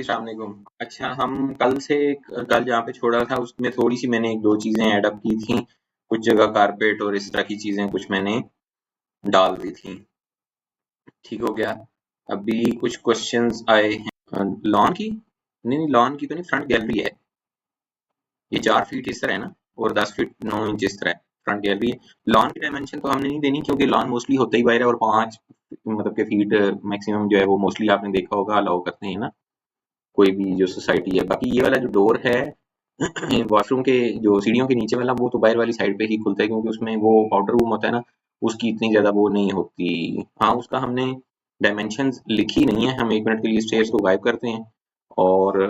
अस्सलाम वालेकुम। अच्छा, हम कल जहाँ पे छोड़ा था उसमें थोड़ी सी मैंने एक दो चीजें ऐड अप की थी। कुछ जगह कारपेट और इस तरह की चीजें कुछ मैंने डाल दी थी। ठीक हो गया। अभी कुछ क्वेश्चंस आए हैं लॉन की। नहीं, लॉन की तो नहीं, फ्रंट गैलरी है। ये 4 फीट इस तरह है ना, और 10 फीट 9 इंच इस तरह है। फ्रंट गैलरी है। लॉन की डायमेंशन तो हमने नहीं देनी, क्योंकि लॉन मोस्टली होता ही बाहर है, और 5 मतलब के फीट मैक्सिमम जो है वो मोस्टली आपने देखा होगा अलाउ करते हैं ना, कोई भी जो सोसाइटी है। बाकी ये वाला जो डोर है वॉशरूम के, जो सीढ़ियों के नीचे वाला, वो तो बाहर वाली साइड पे ही खुलता है, क्योंकि उसमें वो पाउडर रूम होता है ना, उसकी इतनी ज्यादा वो नहीं होती। हाँ, उसका हमने डायमेंशंस लिखी नहीं है। हम 1 मिनट के लिए स्टेयर्स को गायब करते हैं और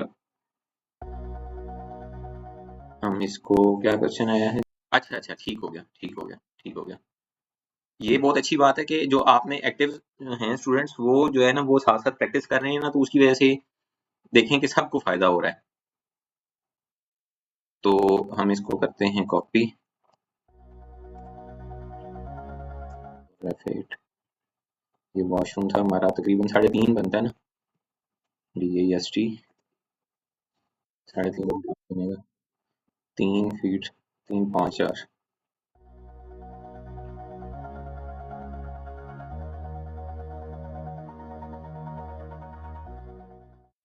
हम इसको, क्या क्वेश्चन आया है? अच्छा अच्छा, ठीक हो गया, ठीक हो गया, ठीक हो गया। ये बहुत अच्छी बात है कि जो आप में एक्टिव हैं स्टूडेंट्स, वो जो है ना वो साथ साथ प्रैक्टिस कर रहे हैं ना, तो उसकी वजह से देखें कि सबको फायदा हो रहा है। तो हम इसको करते हैं कॉपी। ये वॉशरूम था हमारा, तकरीबन 3.5 बनता है ना, DAST 3.5 बनेगा। 3 फीट 3 5 4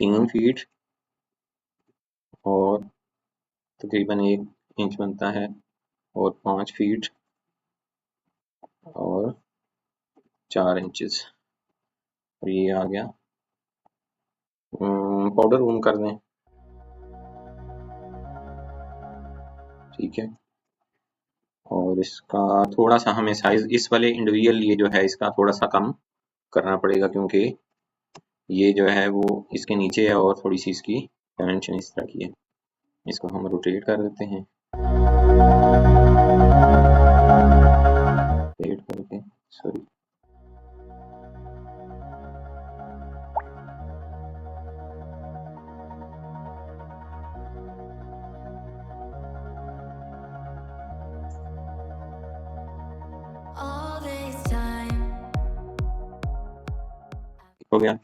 3 फीट और तकरीबन 1 इंच बनता है, और 5 फीट और 4 इंचेस। और ये आ गया। पाउडर रूम कर दें, ठीक है। और इसका थोड़ा सा हमें साइज, इस वाले इंडिविजुअल ये जो है इसका थोड़ा सा कम करना पड़ेगा, क्योंकि ये जो है वो इसके नीचे है और थोड़ी सी इसकी डायमेंशन इस तरह की है। इसको हम रोटेट कर देते हैं, रोटेट करके, सॉरी, हो गया।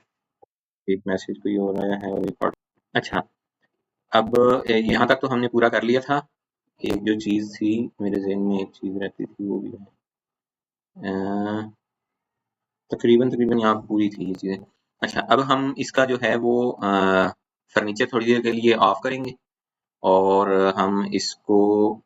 एक मैसेज कोई हो रहा है और एक और। अच्छा, अब यहाँ तक तो हमने पूरा कर लिया था। एक जो चीज थी मेरे जहन में, एक चीज रहती थी, वो भी है तकरीबन तकरीबन यहाँ पूरी थी ये चीजें। अच्छा, अब हम इसका जो है वो फर्नीचर थोड़ी देर के लिए ऑफ करेंगे, और हम इसको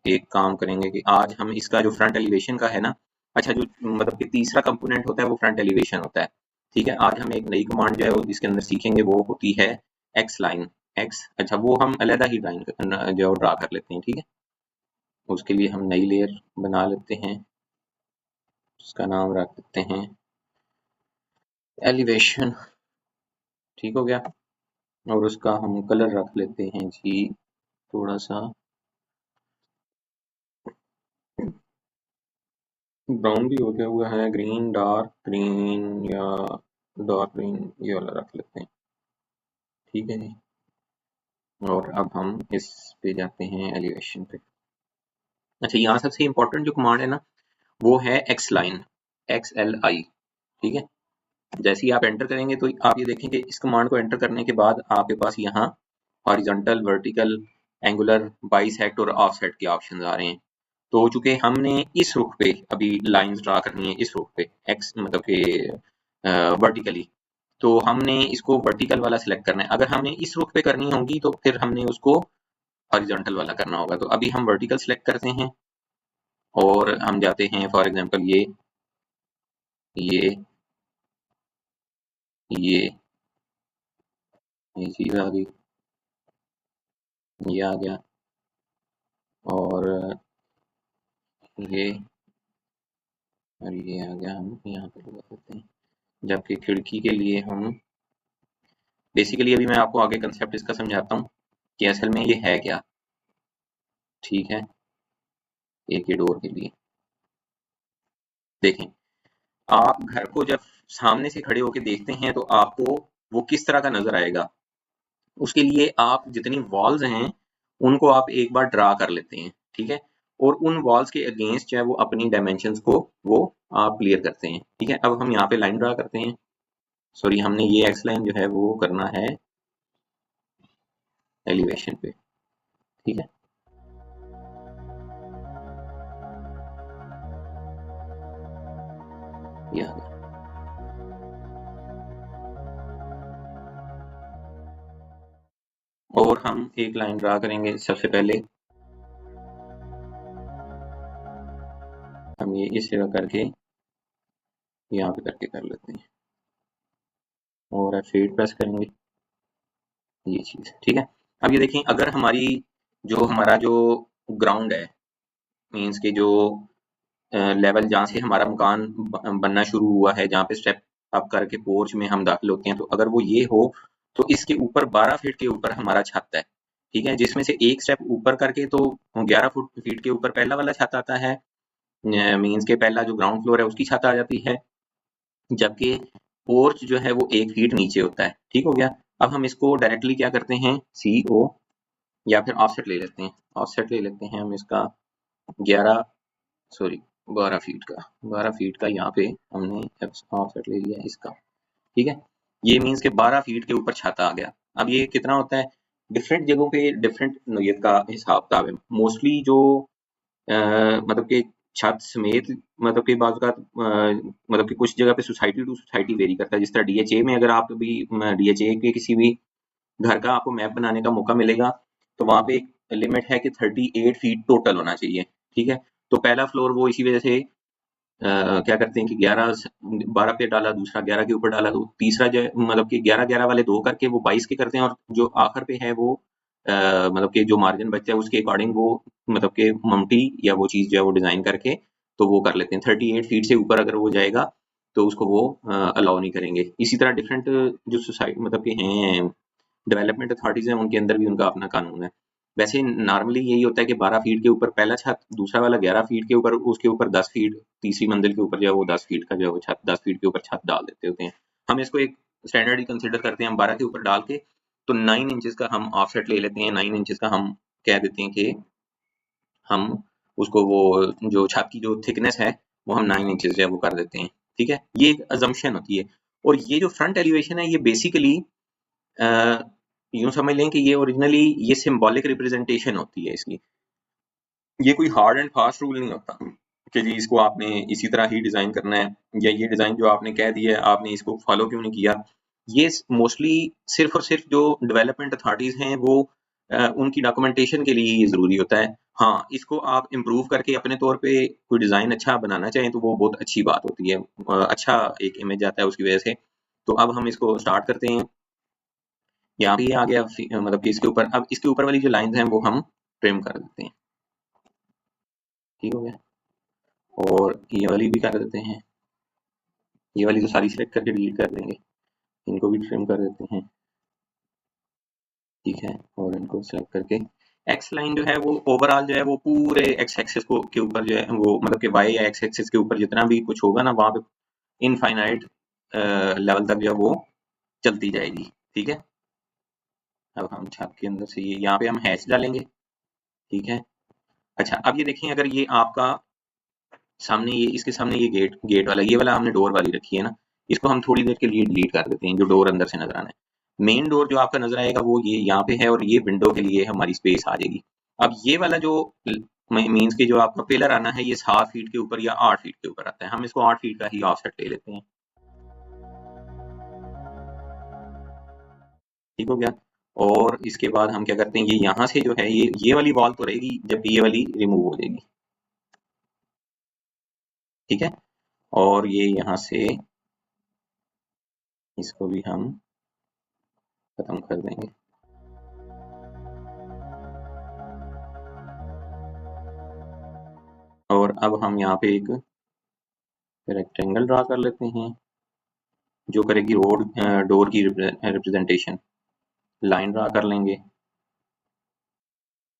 एक काम करेंगे कि आज हम इसका जो फ्रंट एलिवेशन का है ना, अच्छा, जो मतलब कि तीसरा कंपोनेंट होता है वो फ्रंट एलिवेशन होता है। ठीक है, आज हम एक नई कमांड जो है वो इसके अंदर सीखेंगे, वो होती है एक्स लाइन। एक्स, अच्छा, वो हम अलहदा ही ड्राइंग जो ड्रा कर लेते हैं, ठीक है। उसके लिए हम नई लेयर बना लेते हैं, उसका नाम रख देते हैं एलिवेशन। ठीक हो गया। और उसका हम कलर रख लेते हैं जी, थोड़ा सा ब्राउन भी हो गया हुआ है, ग्रीन, डार्क ग्रीन या डार्क ग्रीन, ये वाला रख लेते हैं, ठीक है जी। और अब हम इस पे जाते हैं एलिवेशन पे। अच्छा, यहाँ सबसे इंपॉर्टेंट जो कमांड है ना, वो है एक्स लाइन, XLI, ठीक है। जैसे ही आप एंटर करेंगे तो आप ये देखें कि इस कमांड को एंटर करने के बाद आपके पास यहाँ हॉरिजॉन्टल, वर्टिकल, एंगुलर, बाइसेक्ट और ऑफसेट के ऑप्शन आ रहे हैं। तो चूंकि हमने इस रुख पे अभी लाइंस ड्रा करनी है, इस रुख पे एक्स मतलब के वर्टिकली, तो हमने इसको वर्टिकल वाला सिलेक्ट करना है। अगर हमने इस रुख पे करनी होगी तो फिर हमने उसको हॉरिजॉन्टल वाला करना होगा। तो अभी हम वर्टिकल सिलेक्ट करते हैं और हम जाते हैं, फॉर एग्जांपल ये ये ये चीज आ गई, ये आ गया, और ये और ये आ गया। हम यहाँ पे लगा देते हैं। जबकि खिड़की के लिए हम बेसिकली, अभी मैं आपको आगे कंसेप्ट इसका समझाता हूँ कि असल में ये है क्या, ठीक है। एक ही डोर के लिए देखें, आप घर को जब सामने से खड़े होकर देखते हैं तो आपको वो किस तरह का नजर आएगा। उसके लिए आप जितनी वॉल्स हैं उनको आप एक बार ड्रा कर लेते हैं, ठीक है। और उन वॉल्स के अगेंस्ट जो है वो अपनी डायमेंशंस को वो आप क्लियर करते हैं, ठीक है। अब हम यहाँ पे लाइन ड्रा करते हैं। सॉरी, हमने ये एक्स लाइन जो है वो करना है एलिवेशन पे। ठीक है, ये आ गया। और हम एक लाइन ड्रा करेंगे। सबसे पहले हम ये इस जगह करके यहाँ पे करके कर लेते हैं और F8 प्रेस करेंगे, ये चीज। ठीक है, अब ये देखें, अगर हमारा जो ग्राउंड है, मीन्स के जो लेवल जहाँ से हमारा मकान बनना शुरू हुआ है, जहाँ पे स्टेप अप करके पोर्च में हम दाखिल होते हैं, तो अगर वो ये हो तो इसके ऊपर 12 फीट के ऊपर हमारा छत है। ठीक है, जिसमें से एक स्टेप ऊपर करके तो 11 फीट के ऊपर पहला वाला छत आता है, मीन्स के पहला जो ग्राउंड फ्लोर है उसकी छत आ जाती है, जबकि पोर्च जो है वो 1 फीट नीचे होता है। ठीक हो गया। अब हम इसको डायरेक्टली क्या करते हैं, CO या फिर ऑफसेट ले लेते हैं। ऑफसेट ले लेते हैं हम इसका 11 सॉरी 12 फीट का, 12 फीट का यहाँ पे हमने ऑफसेट ले लिया इसका। ठीक है, ये मीन्स के 12 फीट के ऊपर छत आ गया। अब ये कितना होता है, डिफरेंट जगहों पे डिफरेंट नोयत का हिसाब किताब है। मोस्टली जो मतलब कि छत समेत, मतलब कि बाज़ औक़ात मतलब कि कुछ जगह पे सोसाइटी टू सोसाइटी वेरी करता है। जिस तरह DHA में, अगर आप अभी DHA के किसी भी घर का आपको मैप बनाने का मौका मिलेगा, तो वहाँ पे एक लिमिट है कि 38 फीट टोटल होना चाहिए। ठीक है, तो पहला फ्लोर वो इसी वजह से क्या करते हैं कि 12 पे डाला, दूसरा 11 के ऊपर डाला, तो तीसरा जो है मतलब कि 11-11 वाले 2 करके वो 22 के करते हैं, और जो आखिर पे है वो मतलब कि जो मार्जिन बचता है उसके अकॉर्डिंग वो मतलब कि ममटी या वो चीज़ जो है वो डिज़ाइन करके तो वो कर लेते हैं। 38 फीट से ऊपर अगर वो जाएगा तो उसको वो अलाउ नहीं करेंगे। इसी तरह डिफरेंट जो सोसाइटी मतलब कि हैं डेवलपमेंट अथॉरिटीज़ हैं, उनके अंदर भी उनका अपना कानून है। वैसे नॉर्मली यही होता है कि 12 फीट के ऊपर पहला छत, दूसरा वाला 11 फीट के ऊपर, उसके ऊपर 10 फीट, तीसरी मंजिल के ऊपर जो है वो 10 फीट का जो है वो छत, 10 फीट के ऊपर छत डाल देते होते हैं। हम इसको एक स्टैंडर्ड ही कंसिडर करते हैं, हम 12 के ऊपर डाल के तो 9 इंचेस का हम ऑफसेट ले लेते हैं। 9 इंचेस का हम कह देते हैं कि हम उसको वो जो छत की जो थिकनेस है वो हम 9 इंचेस जो है वो कर देते हैं। ठीक है, ये एक अजम्पशन होती है। और ये जो फ्रंट एलिवेशन है ये बेसिकली यूं समझ लें कि ये ओरिजिनली ये सिंबॉलिक रिप्रेजेंटेशन होती है इसकी। ये कोई हार्ड एंड फास्ट रूल नहीं होता कि जी इसको आपने इसी तरह ही डिजाइन करना है, या ये डिजाइन जो आपने कह दिया है आपने इसको फॉलो क्यों नहीं किया। ये मोस्टली सिर्फ और सिर्फ जो डेवलपमेंट अथॉरिटीज हैं वो उनकी डॉक्यूमेंटेशन के लिए ये जरूरी होता है। हाँ, इसको आप इम्प्रूव करके अपने तौर पे कोई डिजाइन अच्छा बनाना चाहें तो वो बहुत अच्छी बात होती है, अच्छा एक इमेज आता है उसकी वजह से। तो अब हम इसको स्टार्ट करते हैं। यहाँ पे ये आ गया मतलब कि इसके ऊपर, अब इसके ऊपर वाली जो लाइंस हैं वो हम ट्रिम कर देते हैं। ठीक हो गया, और ये वाली भी कर देते हैं। ये वाली तो सारी सिलेक्ट करके डिलीट कर देंगे, इनको भी ट्रिम कर देते हैं। ठीक है, और इनको सेलेक्ट करके एक्स लाइन जो है वो ओवरऑल जो है वो पूरे एक्स एक्सिस को के ऊपर जो है वो मतलब कि वाई या एक्स एक्सिस के ऊपर जितना भी कुछ होगा ना वहां पे इनफाइनाइट लेवल तक जो है वो चलती जाएगी। ठीक है, अब हम छत के अंदर से ये यहाँ पे हम हैच डालेंगे। ठीक है, अच्छा अब ये देखें, अगर ये आपका सामने ये इसके सामने ये गेट गेट वाला ये वाला हमने डोर वाली रखी है ना, इसको हम थोड़ी देर के लिए डिलीट कर देते हैं। जो डोर अंदर से नजर आना है, मेन डोर जो आपका नजर आएगा वो ये यहाँ पे है, और ये विंडो के लिए हमारी स्पेस आ जाएगी। अब ये वाला जो मीन्स के जो आपका पिलर आना है ये 7 फीट के ऊपर या 8 फीट के ऊपर आता है, हम इसको 8 फीट का ही ऑफसेट ले लेते हैं। ठीक हो गया, और इसके बाद हम क्या करते हैं, ये यहाँ से जो है ये वाली वॉल तो रहेगी, जबकि ये वाली रिमूव हो जाएगी। ठीक है, और ये यहाँ से इसको भी हम खत्म कर देंगे। और अब हम यहाँ पे एक रेक्टेंगल ड्रा कर लेते हैं जो करेगी डोर की रिप्रेजेंटेशन। लाइन ड्रा कर लेंगे।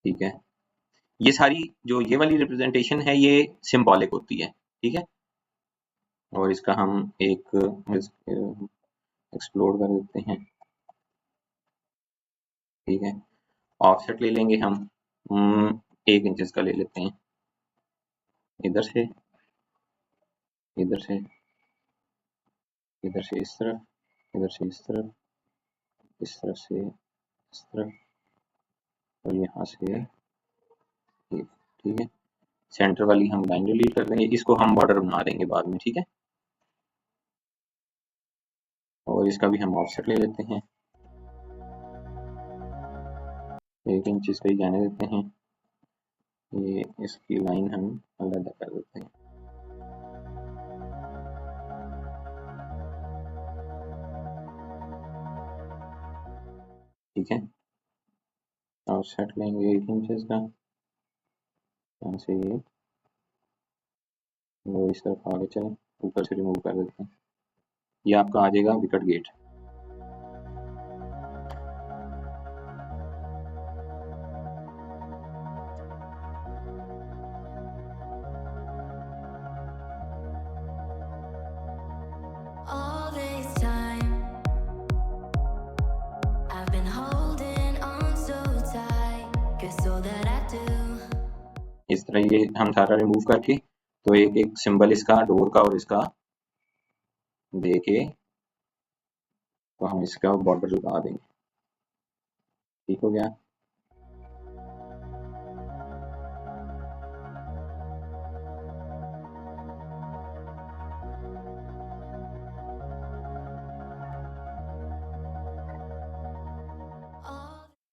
ठीक है, ये सारी जो ये वाली रिप्रेजेंटेशन है ये सिंबॉलिक होती है। ठीक है, और इसका हम एक एक्सप्लोर कर देते हैं। ठीक है, ऑफसेट ले लेंगे हम 1 इंचेस का ले लेते हैं, इधर से इधर से इधर से इस तरफ, इधर से इस तरफ, इस तरफ से इस तरफ, और यहाँ से ये, ठीक है। सेंटर वाली हम लाइन डिलीट कर देंगे, इसको हम बॉर्डर बना देंगे बाद में, ठीक है। और इसका भी हम ऑफसेट ले लेते हैं, 1 इंच इसका ही जाने देते हैं। ये इसकी लाइन हम अलग कर देते हैं, ठीक है। ऑफसेट लेंगे 1 इंच का, यहाँ से ये वो इस तरफ आगे चले, ऊपर से रिमूव कर देते हैं। ये आपका आ जाएगा wicket gate. All this time, I've been holding on so tight, 'cause all that I do. इस तरह ये हम सारा रिमूव करके तो एक एक सिंबल इसका डोर का और इसका दे के तो हम इसका बॉर्डर लगा देंगे, ठीक हो गया।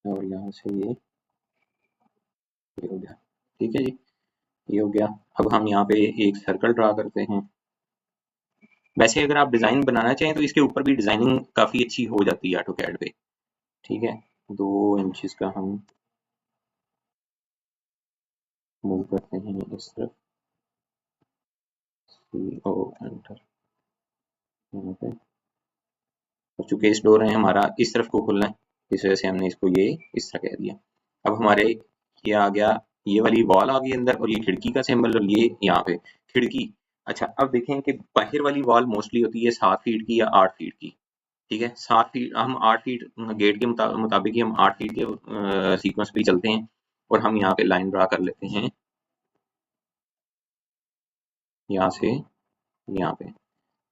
और यहाँ से ये हो गया, ठीक है जी, ये हो गया। अब हम यहाँ पे एक सर्कल ड्रा करते हैं। वैसे अगर आप डिजाइन बनाना चाहें तो इसके ऊपर भी डिजाइनिंग काफी अच्छी हो जाती है ऑटोकैड पे, ठीक है। 2 इंच का हम मूव करते हैं इस तरफ, CO एंटर, यहाँ पे। और चूंकि इस डोर है हमारा इस तरफ को खुलना है, इस वजह से हमने इसको ये इस तरह कह दिया। अब हमारे ये आ गया, ये वाली वॉल आ गई अंदर, और ये खिड़की का सिंबल, और ये यहाँ पे खिड़की। अच्छा, अब देखें कि बाहर वाली वॉल मोस्टली होती है 7 फीट की या 8 फीट की, ठीक है। 7 फीट, हम 8 फीट गेट के मुताबिक ही हम 8 फीट के सीक्वेंस पे चलते हैं। और हम यहाँ पे लाइन ड्रा कर लेते हैं, यहाँ से यहाँ पे,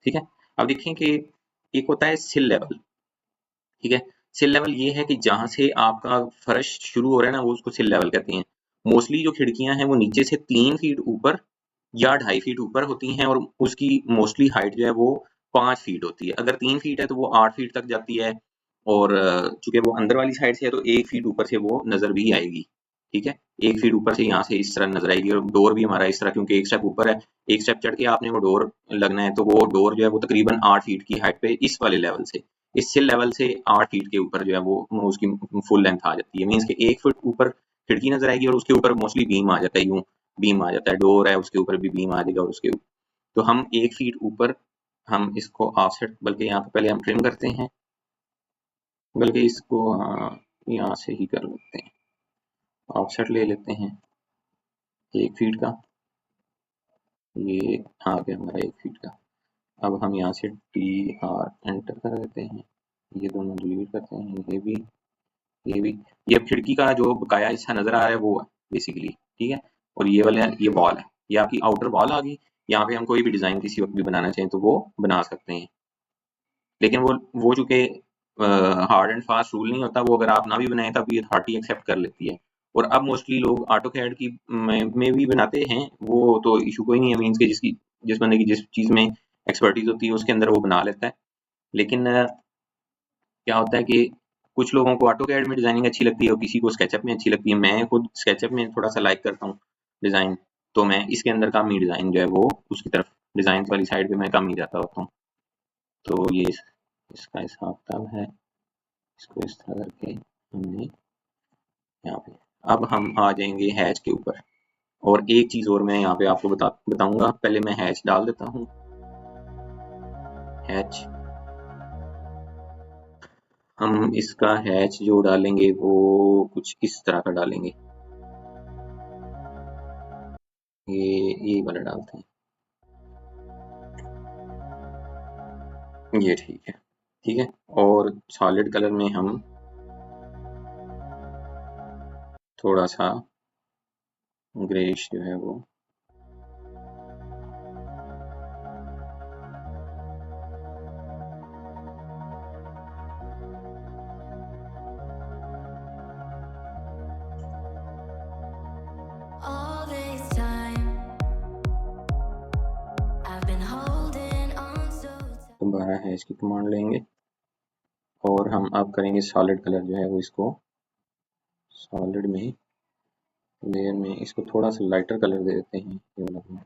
ठीक है। अब देखें कि एक होता है सिल लेवल, ठीक है। सिल लेवल ये है कि जहां से आपका फर्श शुरू हो रहा है ना, वो उसको सिल लेवल कहते हैं। मोस्टली जो खिड़कियां हैं वो नीचे से 3 फीट ऊपर या 2.5 फीट ऊपर होती हैं, और उसकी मोस्टली हाइट जो है वो 5 फीट होती है। अगर 3 फीट है तो वो 8 फीट तक जाती है, और चूंकि वो अंदर वाली साइड से है तो 1 फीट ऊपर से वो नजर भी आएगी, ठीक है। 1 फीट ऊपर से यहाँ से इस तरह नजर आएगी, और डोर भी हमारा इस तरह, क्योंकि एक स्टेप ऊपर है, एक स्टेप चढ़ के आपने वो डोर लगना है, तो वो डोर जो है वो तकरीबन 8 फीट की हाइट पे इस वाले लेवल से, इस सिल लेवल से 8 फीट के ऊपर जो है वो उसकी फुल लेंथ आ जाती है। मीन्स कि 1 फुट ऊपर खिड़की नजर आएगी, और उसके ऊपर मोस्टली बीम आ जाता है, यूं बीम आ जाता है, डोर है उसके ऊपर भी बीम आ जाएगा, और उसके तो हम 1 फीट ऊपर हम इसको ऑफसेट, बल्कि यहाँ पे पहले हम ट्रिम करते हैं, बल्कि इसको यहाँ से ही कर लेते हैं, ऑफसेट ले लेते हैं 1 फीट का, ये आ गया हमारा 1 फीट का। अब हम यहाँ से TR एंटर कर देते हैं, ये दोनों डिलीट करते हैं, ये भी, ये अब खिड़की का जो बकाया हिस्सा नजर आ रहा है वो है बेसिकली, ठीक है। और ये वाला ये वॉल है, ये आपकी आउटर वॉल आ गई। यहाँ पे हम कोई भी डिजाइन किसी वक्त भी बनाना चाहें तो वो बना सकते हैं, लेकिन वो चूंकि हार्ड एंड फास्ट रूल नहीं होता, वो अगर आप ना भी बनाएं तब ये अथॉरिटी एक्सेप्ट कर लेती है। और अब मोस्टली लोग ऑटोकैड की में भी बनाते हैं, वो तो इशू कोई नहीं है, मीन्स के जिस बंदे की जिस चीज में एक्सपर्टीज होती है उसके अंदर वो बना लेता है। लेकिन क्या होता है कि कुछ लोगों को ऑटोकैड में डिजाइनिंग अच्छी लगती है और किसी को स्केचअप में अच्छी लगती है। मैं खुद स्केचअप में थोड़ा सा लाइक करता हूँ डिजाइन, तो मैं इसके अंदर कम ही डिजाइन जो है वो उसकी तरफ, डिजाइन वाली साइड पे मैं कम ही जाता होता हूँ। तो ये इसका हिसाब किताब है, इसको इस तरह करके हमने यहाँ पे। अब हम आ जाएंगे हैच के ऊपर, और एक चीज और मैं यहाँ पे आपको बताऊंगा। पहले मैं हैच डाल देता हूँ, हैच, हम इसका हैच जो डालेंगे वो कुछ इस तरह का डालेंगे, ये वाला डालते हैं, ये ठीक है, ठीक है। और सॉलिड कलर में हम थोड़ा सा ग्रेइश जो है वो हमारा हैश की कमांड लेंगे और हम अब करेंगे सॉलिड कलर जो है वो इसको सॉलिड में लेयर में इसको थोड़ा सा लाइटर कलर दे देते हैं। ये वाला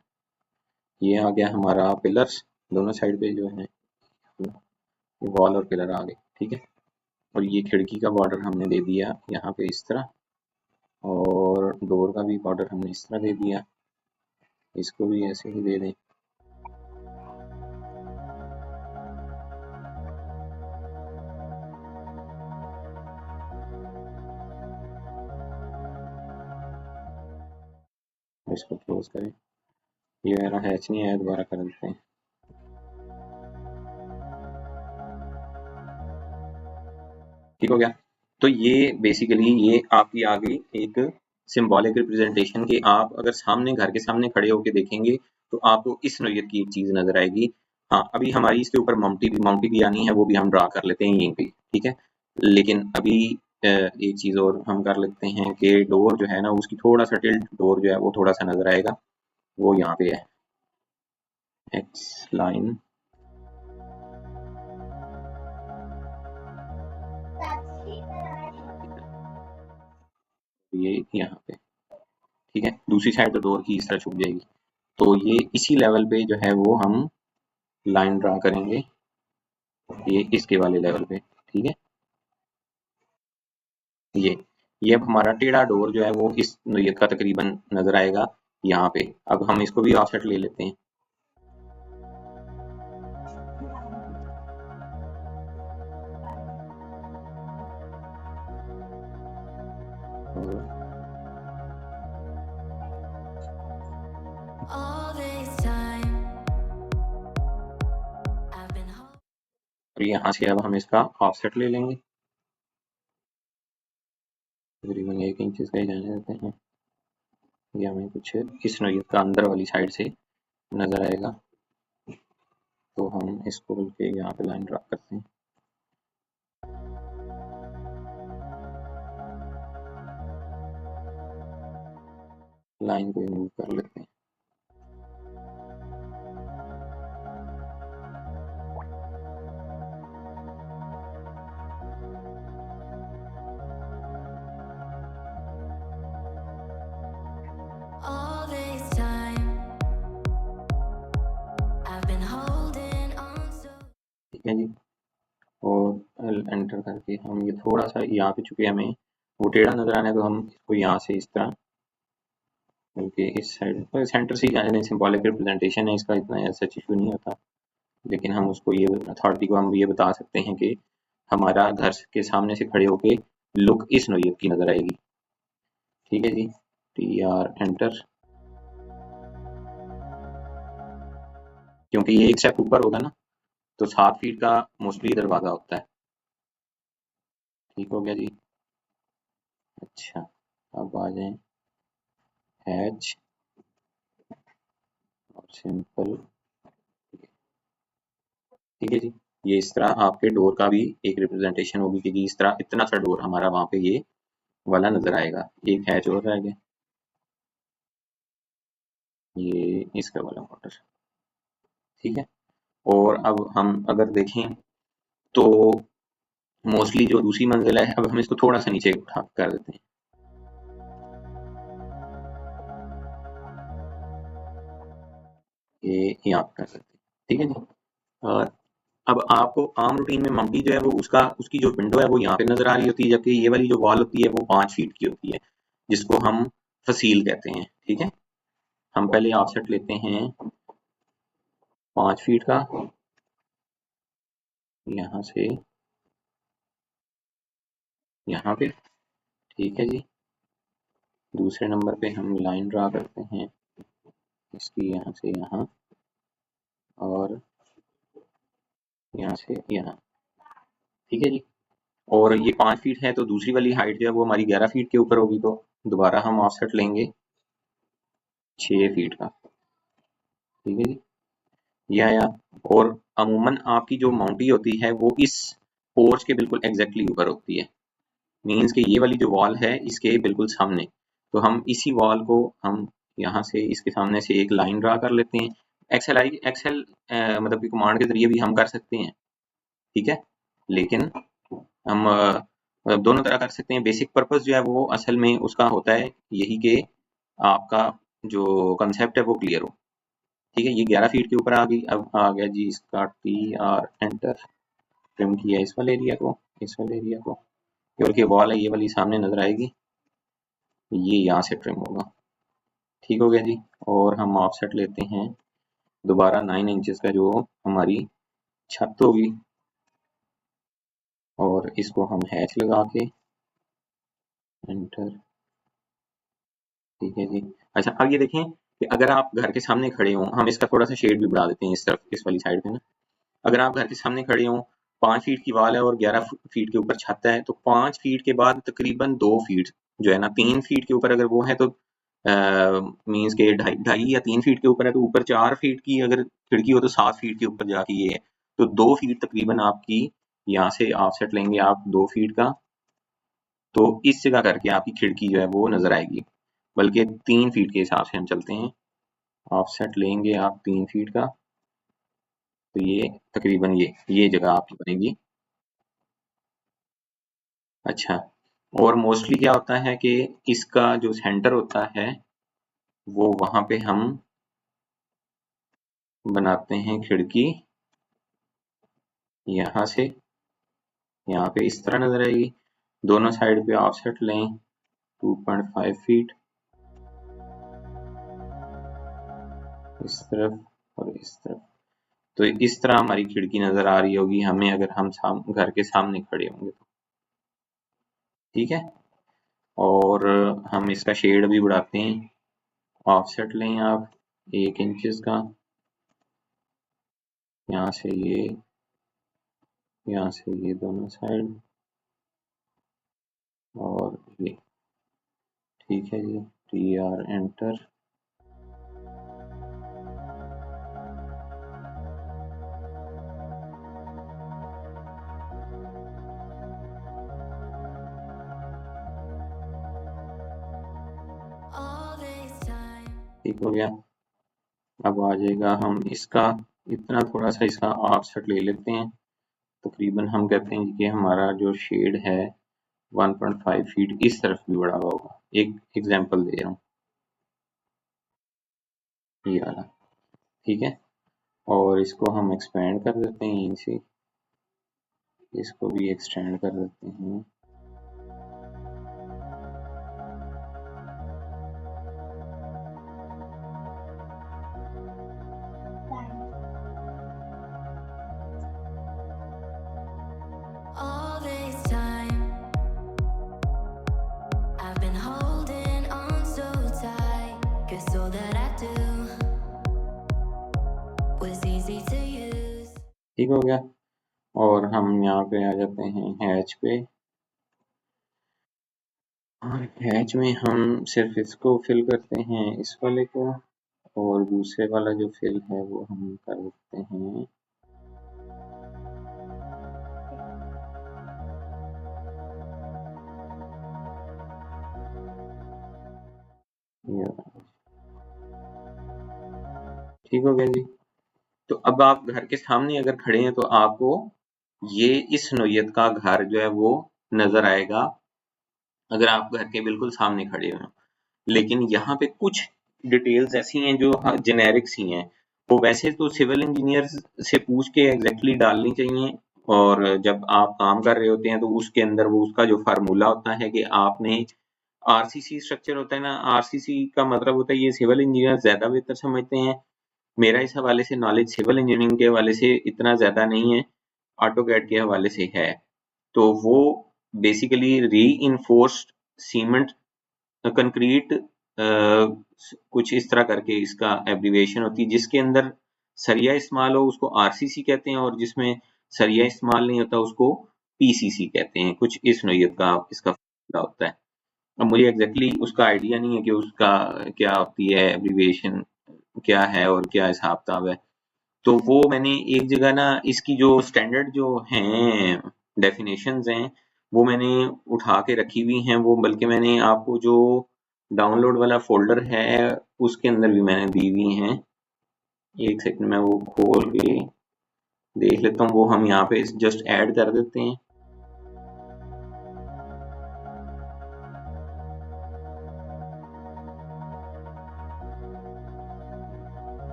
ये आ गया हमारा पिलर्स, दोनों साइड पे जो है वॉल और पिलर आ गए, ठीक है। और ये खिड़की का बॉर्डर हमने दे दिया यहाँ पे इस तरह, और डोर का भी बॉर्डर हमने इस तरह दे दिया, इसको भी ऐसे ही दे दें। इसको क्लोज करें। ये मेरा हैच नहीं आया, दोबारा कर देते हैं। ठीक हो गया। तो ये बेसिकली ये आपकी आ गई एक सिंबॉलिक रिप्रेजेंटेशन कि आप अगर सामने घर के सामने खड़े होकर देखेंगे तो आपको इस नोयत की एक चीज नजर आएगी। हाँ, अभी हमारी इसके ऊपर माउंटी भी आनी है, वो भी हम ड्रा कर लेते हैं यहीं पे, ठीक है। लेकिन अभी एक चीज और हम कर लेते हैं कि डोर जो है ना उसकी थोड़ा सा टिल्ट डोर जो है वो थोड़ा सा नजर आएगा, वो यहाँ पे है एक्स लाइन। ये यहाँ पे, ठीक है। दूसरी साइड तो डोर की इस तरह छुप जाएगी। तो ये इसी लेवल पे जो है वो हम लाइन ड्रा करेंगे, ये इसके वाले लेवल पे, ठीक है। ये अब हमारा टेढ़ा डोर जो है वो इस नोयत का तकरीबन नजर आएगा यहाँ पे। अब हम इसको भी ऑफसेट ले लेते हैं। All this time I've been और यहाँ से अब हम इसका ऑफसेट ले लेंगे, तकरीबन 1 इंच का ही जाने देते हैं। ये हमें कुछ इस नोयत का अंदर वाली साइड से नजर आएगा, तो हम इसको बल्कि यहाँ पे लाइन ड्रा करते हैं। लाइन को मूव कर लेते हैं। all this time I've been holding on so ठीक है जी। और एंटर करके हम ये थोड़ा सा यहाँ पे, चुके हमें वो टेढ़ा नजर आना है, तो हम इसको यहाँ से इस तरह बल्कि इस साइड तो सेंटर से ही जाने, सिंबॉलिक रिप्रेजेंटेशन है इसका, इतना ऐसा इशू नहीं होता। लेकिन हम उसको ये अथॉरिटी को हम ये बता सकते हैं कि हमारा घर के सामने से खड़े होके लुक इस नोयत की नजर आएगी, ठीक है जी। TR एंटर, क्योंकि ये एक स्टेप ऊपर होगा ना, तो 7 फीट का मोस्टली दरवाजा होता है। ठीक हो गया जी। अच्छा, अब आ जाए हैच और सिंपल, ठीक है जी। ये इस तरह आपके डोर का भी एक रिप्रेजेंटेशन होगी कि जी इस तरह इतना सा डोर हमारा वहां पे ये वाला नजर आएगा। एक हैच और रह गया, ये इसका वाला बॉर्डर, ठीक है। और अब हम अगर देखें तो मोस्टली जो दूसरी मंजिल है, अब हम इसको थोड़ा सा नीचे उठा कर देते हैं। ये यहाँ कर सकते हैं, ठीक है जी। और अब आपको आम रूटीन में माउंटी जो है वो उसकी जो विंडो है वो यहाँ पे नजर आ रही होती है, जबकि ये वाली जो वॉल होती है वो 5 फीट की होती है, जिसको हम फसील कहते हैं, ठीक है। हम पहले ऑफसेट लेते हैं 5 फीट का, यहाँ से यहाँ पे, ठीक है जी। दूसरे नंबर पे हम लाइन ड्रा करते हैं इसकी, यहाँ से यहाँ और यहाँ से यहाँ, ठीक है जी। और ये 5 फीट है, तो दूसरी वाली हाइट जो है वो हमारी 11 फीट के ऊपर होगी, तो दोबारा हम ऑफसेट लेंगे 6 फीट का, ठीक है जी। यह आया। और अमूमन आपकी जो माउंटी होती है वो इस पोर्च के बिल्कुल एग्जैक्टली ऊपर होती है, मीन्स कि ये वाली जो वॉल है इसके बिल्कुल सामने। तो हम इसी वॉल को हम यहाँ से इसके सामने से एक लाइन ड्रा कर लेते हैं। एक्सेल मतलब कि कमांड के जरिए भी हम कर सकते हैं, ठीक है। लेकिन हम दोनों तरह कर सकते हैं। बेसिक पर्पस जो है वो असल में उसका होता है यही कि आपका जो कंसेप्ट है वो क्लियर हो। ठीक है, ये 11 फीट के ऊपर आ गई। अब आ गया जी इसका TR एंटर, ट्रिम किया इस वाले एरिया को, इस वाले एरिया को, और ये वॉल है ये वाली सामने नजर आएगी, ये यहाँ से ट्रिम होगा। ठीक हो गया जी। और हम ऑफसेट लेते हैं दोबारा 9 इंचेस का जो हमारी छत होगी, और इसको हम हैच लगा के एंटर। ठीक है जी। अच्छा, अब ये देखें कि अगर आप घर के सामने खड़े हों, हम इसका थोड़ा सा शेड भी बढ़ा देते हैं इस तरफ, इस वाली साइड पे ना। अगर आप घर के सामने खड़े हों, 5 फीट की वॉल है और 11 फीट के ऊपर छत है, तो 5 फीट के बाद तकरीबन 2 फीट जो है ना, 3 फीट के ऊपर अगर वो है तो मीन्स के 2.5 या 3 फीट के ऊपर है तो ऊपर 4 फीट की अगर खिड़की हो तो 7 फीट के ऊपर जाके ये है, तो 2 फीट तकरीबन आपकी यहाँ से ऑफसेट लेंगे आप 2 फीट का, तो इस जगह करके आपकी खिड़की जो है वो नजर आएगी। बल्कि 3 फीट के हिसाब से हम चलते हैं, ऑफसेट लेंगे आप 3 फीट का, तो ये तकरीबन ये जगह आपकी बनेगी। अच्छा, और मोस्टली क्या होता है कि इसका जो सेंटर होता है वो वहां पे हम बनाते हैं खिड़की, यहाँ से यहाँ पे इस तरह नजर आएगी। दोनों साइड पे ऑफसेट लें 2.5 फीट, इस तरफ और इस तरफ, तो इस तरह हमारी खिड़की नजर आ रही होगी हमें अगर हम घर के सामने खड़े होंगे तो। ठीक है, और हम इसका शेड भी बढ़ाते हैं। ऑफसेट लें आप 1 इंचेस का, यहाँ से ये, यहाँ से ये दोनों साइड, और ये। ठीक है जी, TR enter. all this time. ठीक हो गया। अब आ जाएगा हम इसका इतना थोड़ा सा इसका ऑफसेट ले लेते हैं, तकरीबन हम कहते हैं कि हमारा जो शेड है 1.5 फीट इस तरफ भी बढ़ा हुआ होगा। एक एग्जांपल दे रहा हूँ, ये वाला। ठीक है, और इसको हम एक्सपेंड कर देते हैं यहीं से, इसको भी एक्सटेंड कर देते हैं। All this time, I've been holding on so tight, 'cause all that I do was easy to use. ठीक हो गया, और हम यहाँ पे आ जाते हैं हैच पे, और हैच में हम सिर्फ इसको फिल करते हैं इस वाले को, और दूसरे वाला जो फिल है वो हम कर देते हैं ये। ठीक हो गया जी। तो अब आप घर के सामने अगर खड़े हैं तो आपको ये इस नोयत का घर जो है वो नजर आएगा अगर आप घर के बिल्कुल सामने खड़े हो। लेकिन यहाँ पे कुछ डिटेल्स ऐसी हैं जो जेनेरिक सी हैं, वो वैसे तो सिविल इंजीनियर से पूछ के एग्जैक्टली डालनी चाहिए, और जब आप काम कर रहे होते हैं तो उसके अंदर वो उसका जो फार्मूला होता है कि आपने आरसीसी स्ट्रक्चर होता है ना, आरसीसी का मतलब होता है, ये सिविल इंजीनियर ज्यादा बेहतर समझते हैं। मेरा इस हवाले से नॉलेज सिविल इंजीनियरिंग के हवाले से इतना ज्यादा नहीं है, ऑटोकैड के हवाले से है। तो वो बेसिकली री इन्फोर्स्ड सीमेंट कंक्रीट कुछ इस तरह करके इसका एब्रीविएशन होती है, जिसके अंदर सरिया इस्तेमाल हो उसको आरसीसी कहते हैं, और जिसमें सरिया इस्तेमाल नहीं होता उसको पीसीसी कहते हैं। कुछ इस नोयत का इसका फार्मूला होता है। अब मुझे एग्जैक्टली उसका आइडिया नहीं है कि उसका क्या होती है एब्रीविएशन, क्या है और क्या हिसाब किताब है। तो वो मैंने एक जगह ना इसकी जो स्टैंडर्ड जो हैं डेफिनेशंस हैं वो मैंने उठा के रखी हुई हैं, वो बल्कि मैंने आपको जो डाउनलोड वाला फोल्डर है उसके अंदर भी मैंने दी हुई हैं। एक सेकंड में वो खोल के देख लेता हूँ, वो हम यहाँ पे जस्ट ऐड कर देते हैं।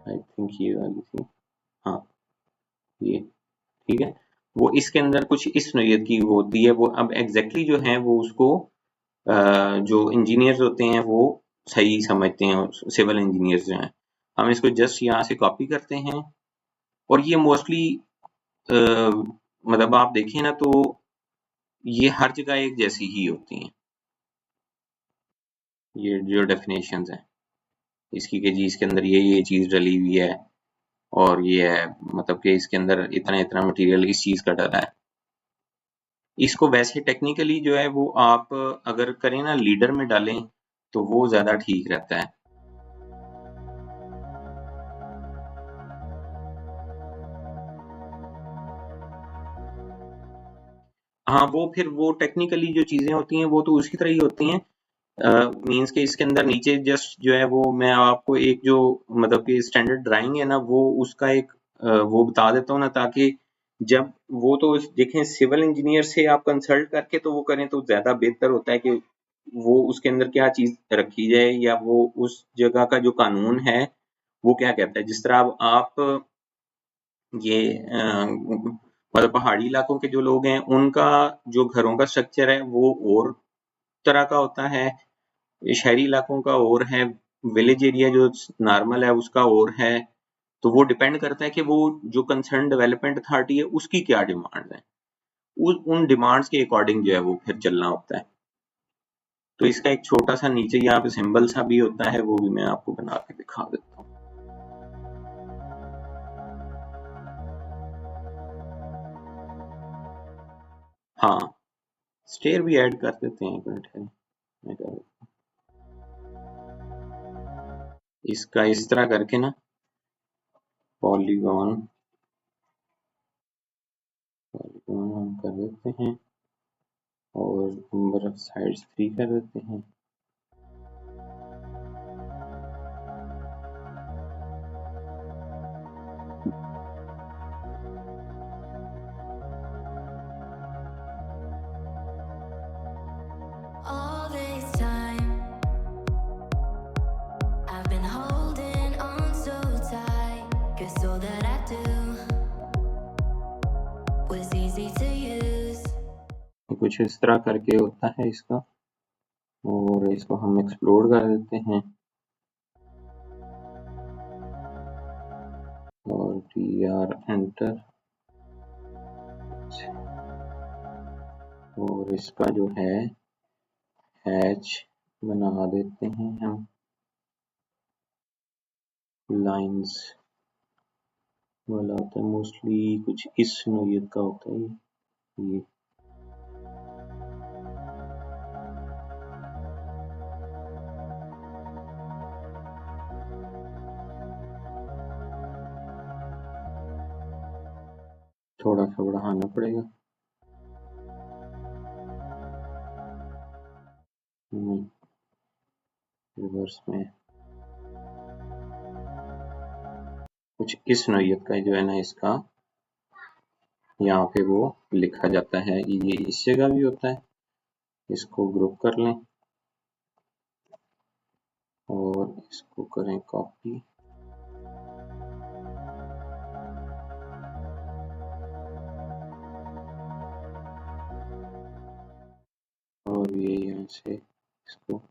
आई थिंक ये वाली थी, हाँ ये ठीक है। वो इसके अंदर कुछ इस नोयत की वो होती है, वो अब एग्जैक्टली जो है वो उसको जो इंजीनियर्स होते हैं वो सही समझते हैं, सिविल इंजीनियर्स जो हैं। हम इसको जस्ट यहाँ से कॉपी करते हैं, और ये मोस्टली मतलब आप देखें ना तो ये हर जगह एक जैसी ही होती हैं, ये जो डेफिनेशंस हैं इसकी, कि जी इसके अंदर ये चीज डली हुई है, और ये है मतलब कि इसके अंदर इतना इतना मटेरियल इस चीज का डला है। इसको वैसे टेक्निकली जो है वो आप अगर करें ना लीडर में डालें तो वो ज्यादा ठीक रहता है। हाँ वो फिर वो टेक्निकली जो चीजें होती हैं वो तो उसकी तरह ही होती हैं, मींस के इसके अंदर नीचे जस्ट जो है वो मैं आपको एक जो मतलब कि स्टैंडर्ड ड्राइंग है ना वो उसका एक वो बता देता हूँ ना, ताकि जब वो तो देखें सिविल इंजीनियर से आप कंसल्ट करके तो वो करें तो ज्यादा बेहतर होता है कि वो उसके अंदर क्या चीज रखी जाए, या वो उस जगह का जो कानून है वो क्या कहता है। जिस तरह अब आप ये मतलब पहाड़ी इलाकों के जो लोग हैं उनका जो घरों का स्ट्रक्चर है वो और तरह का होता है, शहरी इलाकों का और है, विलेज एरिया जो नॉर्मल है उसका और है। तो वो डिपेंड करता है कि वो जो कंसर्न डेवलपमेंट अथॉरिटी है उसकी क्या डिमांड है, उन डिमांड्स के अकॉर्डिंग जो है वो फिर चलना होता है। तो इसका एक छोटा सा नीचे यहाँ पे सिंबल सा भी होता है, वो भी मैं आपको बना के दिखा देता हूँ। हाँ स्टेयर भी ऐड कर देते हैं, एक मिनट है मैं कर देता हूँ। इसका इस तरह करके ना पॉलीगॉन हम कर देते हैं, और नंबर ऑफ साइड्स 3 कर देते हैं। All this time, I've been holding on so tight, 'cause all that I do was easy to use. कुछ इस तरह करके होता है इसका, और इसको हम एक्सप्लोर कर देते हैं, और tr एंटर, और इसका जो है हैच बना देते हैं हम, लाइंस वाला होता है मोस्टली, कुछ इस नोयत का होता है ये। थोड़ा सा बढ़ाना पड़ेगा, रिवर्स में कुछ इस नोयत का जो है ना इसका यहाँ पे वो लिखा जाता है, ये इस जगह भी होता है। इसको ग्रुप कर लें और इसको करें कॉपी, और ये यहाँ से इसको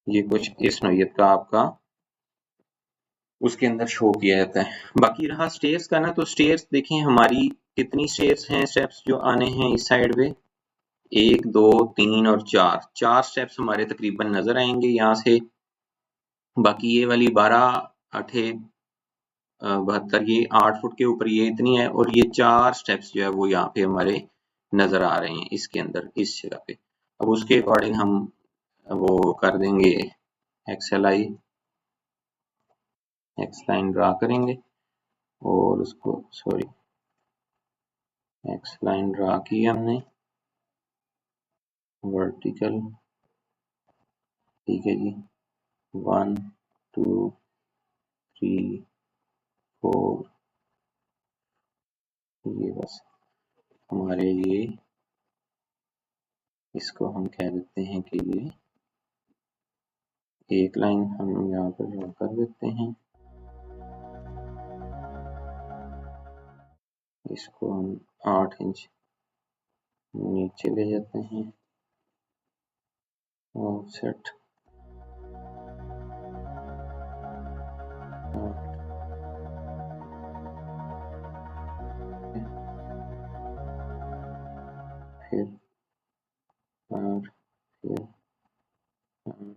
ये कुछ इस नोयत का आपका उसके अंदर शो किया जाता है। बाकी रहा स्टेयर्स का ना, तो स्टेयर्स देखें हमारी कितनी स्टेयर्स हैं, स्टेप्स जो आने हैं इस साइड पे, 1 2 3 और 4 स्टेप्स हमारे तकरीबन नजर आएंगे यहाँ से। बाकी ये वाली 12 8 72 ये 8 फुट के ऊपर ये इतनी है, और ये 4 स्टेप्स जो है वो यहाँ पे हमारे नजर आ रहे हैं इसके अंदर इस जगह पे। अब उसके अकॉर्डिंग हम वो कर देंगे एक्स लाइन ड्रा करेंगे, और उसको सॉरी एक्स लाइन ड्रा की हमने वर्टिकल, ठीक है जी। 1 2 3 4, ये बस हमारे ये, इसको हम कह देते हैं कि ये एक लाइन हम यहाँ पर ड्रा कर देते हैं। इसको हम 8 इंच नीचे ले जाते हैं, ऑफसेट फिर 8 फिर 8।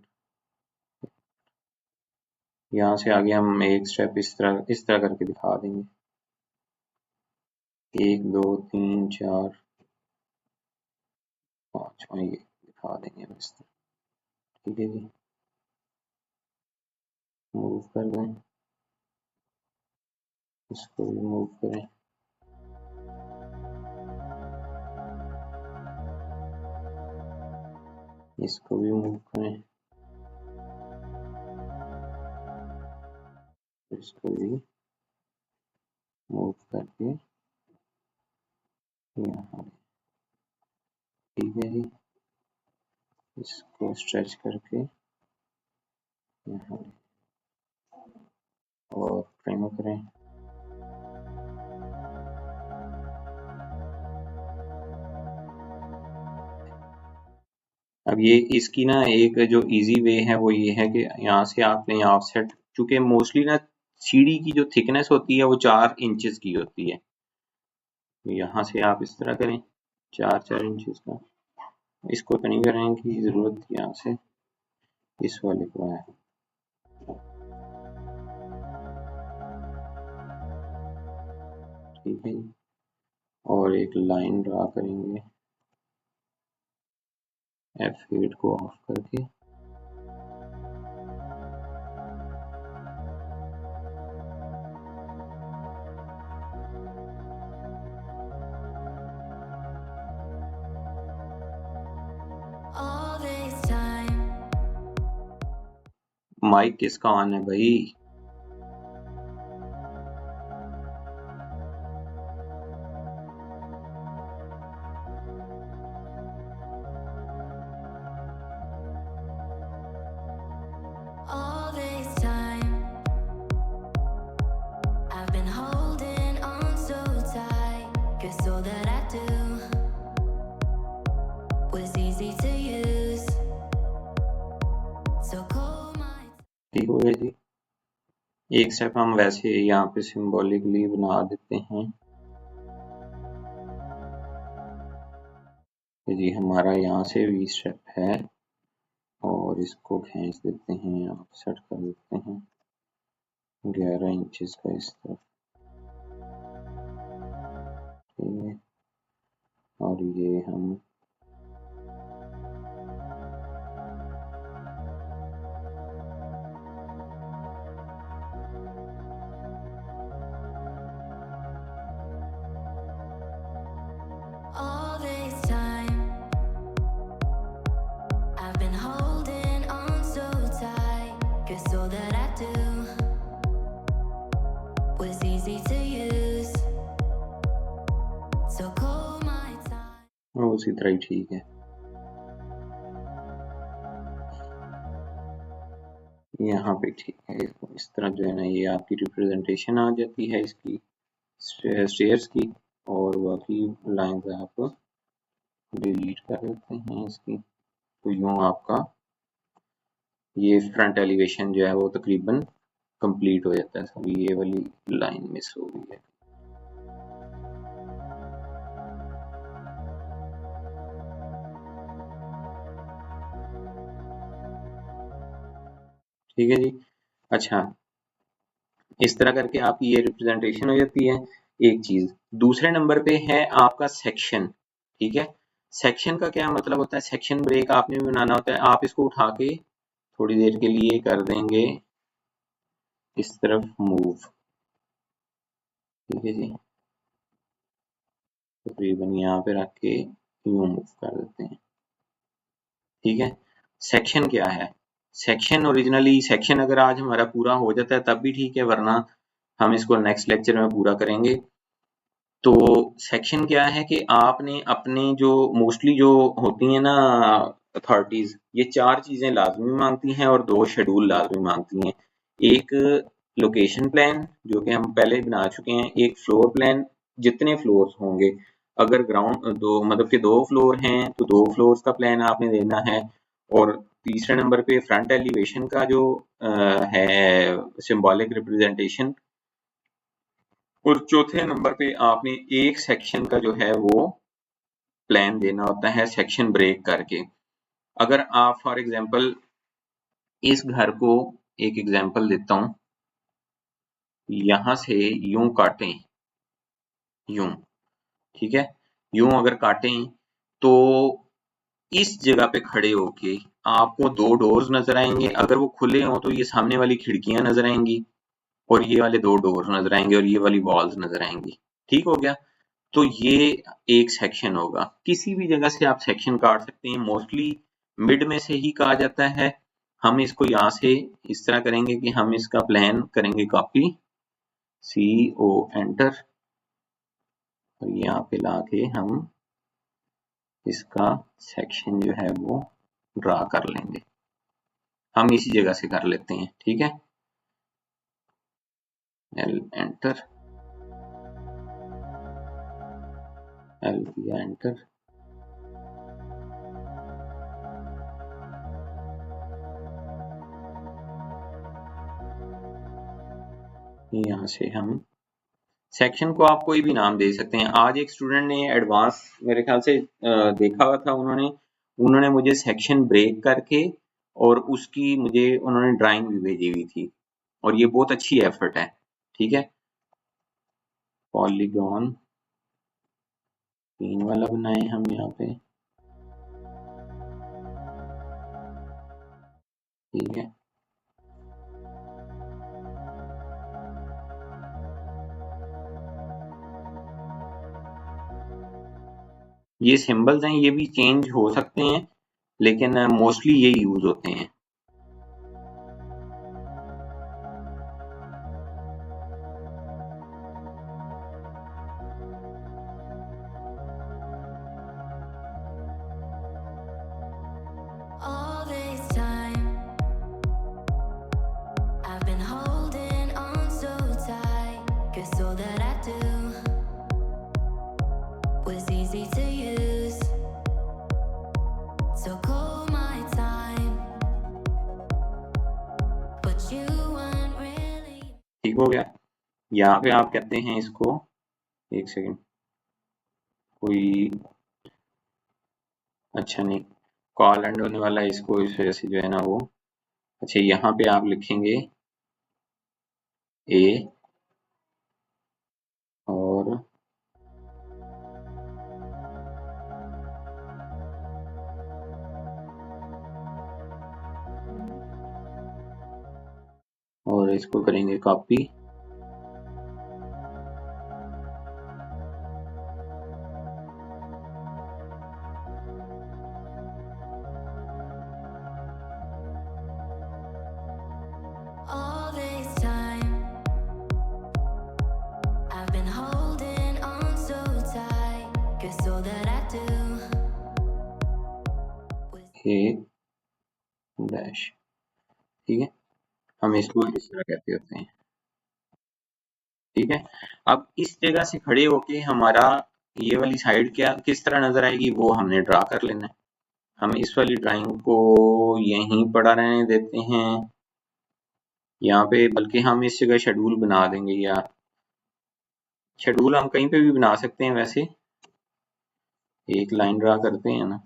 यहाँ से आगे हम एक स्टेप इस तरह करके दिखा देंगे, 1 2 3 4 5 ये दिखा देंगे इस तरह, ठीक है जी। मूव कर दें, इसको भी मूव करें, इसको भी मूव करें, इसको भी मूव करके यहाँ, ठीक है जी। इसको स्ट्रेच करके यहाँ और ट्रिम करें। अब ये इसकी ना एक जो इजी वे है वो ये है कि यहाँ से आपने ऑफसेट, चूंकि मोस्टली ना सीढ़ी की जो थिकनेस होती है वो 4 इंचेस की होती है, यहाँ से आप इस तरह करें 4 इंचेस का। इसको तो नहीं करने की जरूरत, यहाँ से इस वाले को है, ठीक है जी। और एक लाइन ड्रा करेंगे F8 को ऑफ करके, All this time, माइक किसका ऑन है भाई? all this time, I've been holding on so tight, 'cause all that I do was easy to use. So call my ठीक हो गया जी। एक स्टेप हम वैसे यहाँ पे सिंबॉलिकली बना देते हैं कि जी हमारा यहाँ से भी स्टेप है, और इसको खींच देते हैं, ऑफसेट कर देते हैं 11 इंचेस का इस तरफ, ठीक है। और ये हम all this time, I've been holding on so tight, 'cause all that I do was easy to use. So call my time. उसी तरह ही ठीक है। यहाँ पे ठीक है, इस तरह जो है ना ये आपकी रिप्रेजेंटेशन आ जाती है इसकी स्टेयर्स की, और बाकी लाइंस आप डिलीट कर देते हैं इसकी। तो यूँ आपका ये फ्रंट एलिवेशन जो है वो तकरीबन कंप्लीट हो जाता है। अभी ये वाली लाइन मिस हो गई है, ठीक है जी। अच्छा, इस तरह करके आपकी ये रिप्रेजेंटेशन हो जाती है। एक चीज दूसरे नंबर पे है आपका सेक्शन, ठीक है। सेक्शन का क्या मतलब होता है? सेक्शन ब्रेक आपने भी बनाना होता है। आप इसको उठा के थोड़ी देर के लिए कर देंगे इस तरफ मूव, ठीक है जी, तकरीबन यहाँ पे रख के यूं मूव कर देते हैं। ठीक है, सेक्शन क्या है? सेक्शन ओरिजिनली सेक्शन अगर आज हमारा पूरा हो जाता है तब भी ठीक है, वरना हम इसको नेक्स्ट लेक्चर में पूरा करेंगे। तो सेक्शन क्या है कि आपने अपने जो मोस्टली जो होती हैं ना अथॉरिटीज, ये 4 चीजें लाजमी मांगती हैं और 2 शेड्यूल लाजमी मांगती हैं। एक लोकेशन प्लान जो कि हम पहले बना चुके हैं, एक फ्लोर प्लान जितने फ्लोर्स होंगे, अगर ग्राउंड दो मतलब कि 2 फ्लोर हैं तो 2 फ्लोर्स का प्लान आपने देना है। और तीसरे नंबर पे फ्रंट एलिवेशन का जो है सिंबॉलिक रिप्रेजेंटेशन। और चौथे नंबर पे आपने एक सेक्शन का जो है वो प्लान देना होता है सेक्शन ब्रेक करके। अगर आप फॉर एग्जांपल इस घर को, एक एग्जांपल देता हूं, यहां से यूं काटें, यूं, ठीक है, यूं अगर काटें तो इस जगह पे खड़े होके आपको 2 डोर्स नजर आएंगे। अगर वो खुले हों तो ये सामने वाली खिड़कियां नजर आएंगी और ये वाले 2 डोर्स नजर आएंगे और ये वाली वॉल्स नजर आएंगी। ठीक हो गया? तो ये एक सेक्शन होगा। किसी भी जगह से आप सेक्शन काट सकते हैं, मोस्टली मिड में से ही कहा जाता है। हम इसको यहाँ से इस तरह करेंगे कि हम इसका प्लान करेंगे कॉपी, CO एंटर, और यहाँ पे लाके हम इसका सेक्शन जो है वो ड्रा कर लेंगे। हम इसी जगह से कर लेते हैं, ठीक है, L एंटर, L किया एंटर। यहाँ से हम सेक्शन को आप कोई भी नाम दे सकते हैं। आज एक स्टूडेंट ने एडवांस मेरे ख्याल से देखा हुआ था, उन्होंने मुझे सेक्शन ब्रेक करके और उसकी मुझे उन्होंने ड्राइंग भी भेजी हुई थी, और ये बहुत अच्छी एफर्ट है। ठीक है, पॉलीगॉन 3 वाला बनाए हम यहाँ पे, ठीक है। ये सिंबल्स हैं, ये भी चेंज हो सकते हैं, लेकिन मोस्टली ये यूज होते हैं। All this time, I've been holding on so tight, 'cause all that I do was easy to use. So call my time, but you weren't really. ठीक हो गया? यहाँ पे आप कहते हैं इसको, एक सेकेंड, कोई अच्छा नहीं, कॉल एंड होने वाला है इसको, इस वजह से जो है ना वो, अच्छा यहाँ पे आप लिखेंगे A और इसको करेंगे copy, All this time, I've been holding on so tight, 'cause all that I do was. A dash, ठीक है, हम इसको इस तरह कहते होते हैं। ठीक है, अब इस जगह से खड़े होके हमारा ये वाली साइड क्या किस तरह नजर आएगी वो हमने ड्रा कर लेना है। हम इस वाली ड्राइंग को यहीं पड़ा रहने देते हैं यहाँ पे, बल्कि हम इस जगह शेड्यूल बना देंगे, या शेड्यूल हम कहीं पे भी बना सकते हैं। वैसे एक लाइन ड्रा करते हैं ना,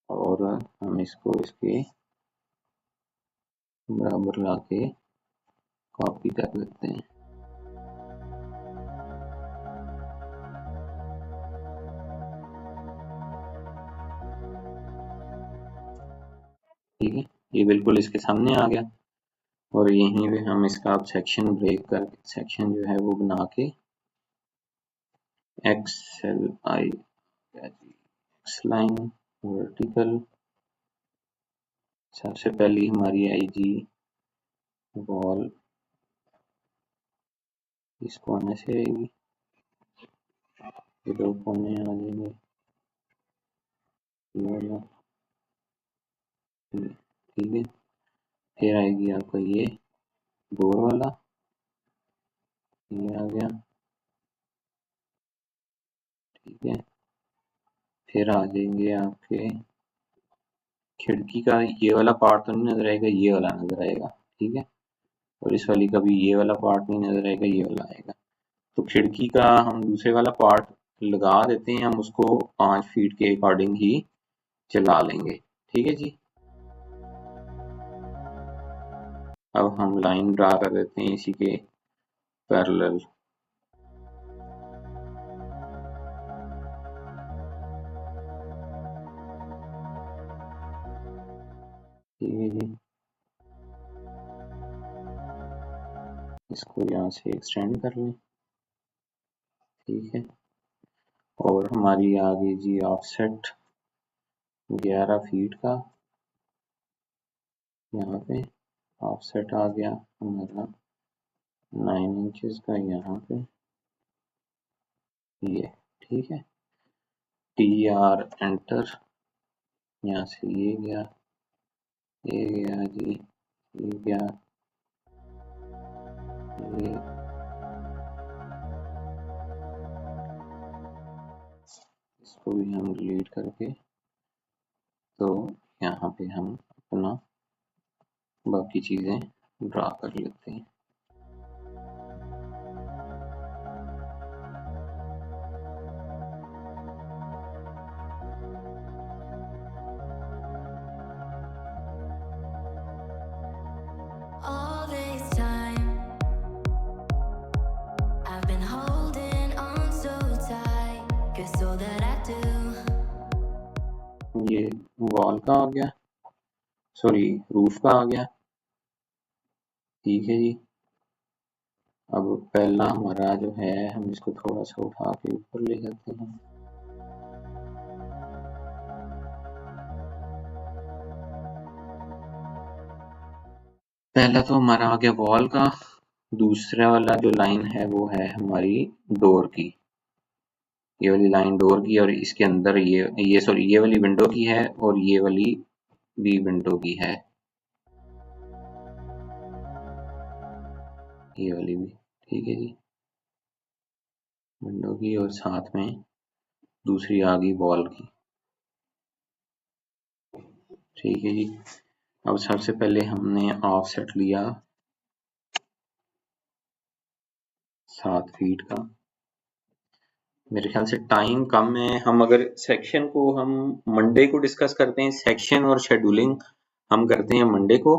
और हम इसको इसके बराबर लाके कॉपी कर लेते हैं। ठीक है, ये बिल्कुल इसके सामने आ गया। और यहीं पे हम इसका अब सेक्शन ब्रेक करके सेक्शन जो है वो बना के XLI एक्स लाइन वर्टिकल सबसे पहली हमारी आएगी वॉल, इस कोने से आएगी, ये दो कोने आ जाएंगे, ये वाला, ठीक है। फिर आएगी आपका ये डोर वाला, ये आ गया, ठीक है। फिर आ जाएंगे आपके खिड़की का ये वाला पार्ट तो नहीं नजर आएगा, ये वाला नजर आएगा, ठीक है। और इस वाली का भी ये वाला पार्ट नहीं नजर आएगा, ये वाला आएगा। तो खिड़की का हम दूसरे वाला पार्ट लगा देते हैं, हम उसको 5 फीट के अकॉर्डिंग ही चला लेंगे, ठीक है जी। अब हम लाइन ड्रा कर देते हैं इसी के पैरेलल, ठीक है जी। इसको यहाँ से एक्सटेंड कर लें, ठीक है। और हमारी आ गई जी ऑफसेट 11 फीट का, यहाँ पे ऑफसेट आ गया हमारा 9 इंचेस का यहाँ पे, ये ठीक है। TR एंटर, यहाँ से ये गया जी, ये गया, ये इसको भी हम डिलीट करके तो यहाँ पे हम अपना बाकी चीजें ड्रा कर लेते हैं। All this time, I've been holding on so tight, 'cause all that I do. ये वॉल का आ गया, सॉरी रूफ का आ गया, ठीक है जी। अब पहला हमारा जो है हम इसको थोड़ा सा उठा के ऊपर ले जाते हैं, पहला तो हमारा आ गया वॉल का, दूसरा वाला जो लाइन है वो है हमारी डोर की, ये वाली लाइन डोर की, और इसके अंदर ये सॉरी ये वाली विंडो की है और ये वाली भी विंडो की है, ये वाली भी, ठीक है जी, विंडो की, और साथ में दूसरी आ गई वॉल की, ठीक है जी। अब सबसे पहले हमने ऑफसेट लिया 7 फीट का, मेरे ख्याल से टाइम कम है, हम अगर सेक्शन को हम मंडे को डिस्कस करते हैं, सेक्शन और शेड्यूलिंग हम करते हैं मंडे को,